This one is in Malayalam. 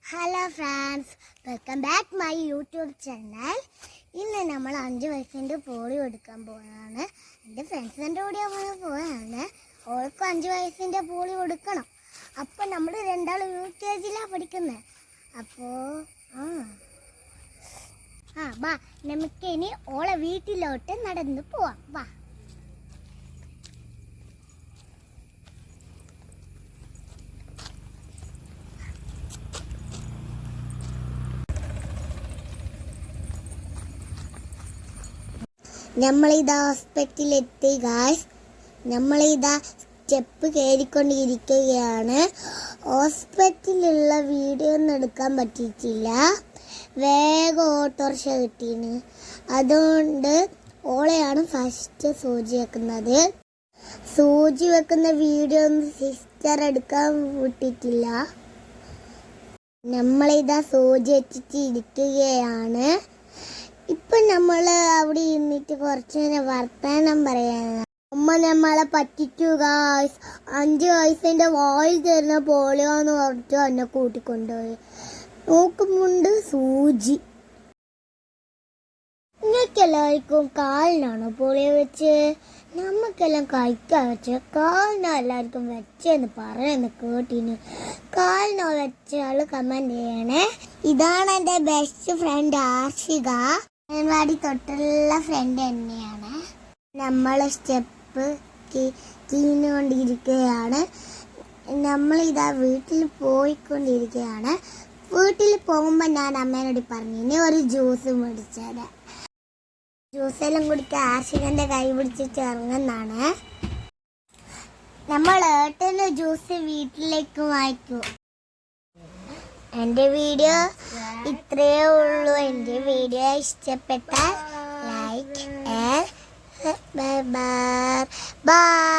Hello friends, welcome back my YouTube channel. ഇന്ന് നമ്മൾ 5 വയസ്സിൻ്റെ പോളി കൊടുക്കാൻ പോവുകയാണ്. എൻ്റെ ഫ്രണ്ട്സിൻ്റെ കൂടെ പോവുകയാണ്. ഓൾക്ക് 5 വയസ്സിൻ്റെ പോളി കൊടുക്കണം. അപ്പോൾ നമ്മൾ രണ്ടാളും UKG പഠിക്കുന്നത്. അപ്പോൾ വാ, നമുക്ക് ഇനി ഓളെ വീട്ടിലോട്ട് നടന്നു പോവാം. വാ. നമ്മളിതാ ഹോസ്പിറ്റലിലെത്തി ഗായ്സ്. നമ്മളിതാ സ്റ്റെപ്പ് കയറിക്കൊണ്ടിരിക്കുകയാണ്. ഹോസ്പിറ്റലിലുള്ള വീഡിയോ ഒന്നും എടുക്കാൻ പറ്റിയിട്ടില്ല. വേഗം ഓട്ടോറിക്ഷ കിട്ടീന്. അതുകൊണ്ട് ഓളെയാണ് ഫസ്റ്റ് സൂചി വെക്കുന്നത്. സൂചി വെക്കുന്ന വീഡിയോ ഒന്നും സിസ്റ്റർ എടുക്കാൻ വിട്ടിട്ടില്ല. നമ്മളിതാ സൂചി വെച്ചിട്ട് ഇരിക്കുകയാണ്. ഇപ്പം നമ്മൾ അവിടെ ഇരുന്നിട്ട് കുറച്ച് നേരം വർത്തമാനം പറയാണ്. അമ്മ നമ്മളെ പറ്റിച്ചു ഗായ്സ്. 5 വയസ്സിൻ്റെ വായിൽ തരുന്ന പോളിയോ എന്ന് പറഞ്ഞിട്ട് എന്നെ കൂട്ടിക്കൊണ്ടുപോയി. നോക്കുമുണ്ട് സൂചി. നിങ്ങൾക്കെല്ലാവർക്കും കാലിനാണോ പോളിയോ വെച്ച്? നമുക്കെല്ലാം കഴിക്കാൻ വെച്ച് കാലിനോ എല്ലാവർക്കും വെച്ചെന്ന് പറയുന്നു കേട്ടിന്. കാലിനോ വെച്ചാൽ കമൻറ്റ് ചെയ്യണേ. ഇതാണ് എൻ്റെ ബെസ്റ്റ് ഫ്രണ്ട് ആർഷിക. അംഗൻവാടി തൊട്ടുള്ള ഫ്രണ്ട് തന്നെയാണ്. നമ്മൾ സ്റ്റെപ്പ് കീഞ്ഞുകൊണ്ടിരിക്കുകയാണ്. നമ്മളിതാ വീട്ടിൽ പോയിക്കൊണ്ടിരിക്കുകയാണ്. വീട്ടിൽ പോകുമ്പോൾ ഞാൻ അമ്മേനോട് പറഞ്ഞു ഇനി ഒരു ജ്യൂസ് മേടിച്ചത്. ജ്യൂസെല്ലാം കുടിക്കാൻ ആർഷികൻ്റെ കൈ പിടിച്ചിട്ട് ഇറങ്ങുന്നതാണ്. നമ്മൾ ഏട്ടൻ്റെ ജ്യൂസ് വീട്ടിലേക്ക് വാങ്ങിക്കും. എൻ്റെ വീഡിയോ ഇത്രയേ ഉള്ളൂ. എൻ്റെ വീഡിയോ ഇഷ്ടപ്പെട്ടാൽ ലൈക്ക് ബൈ.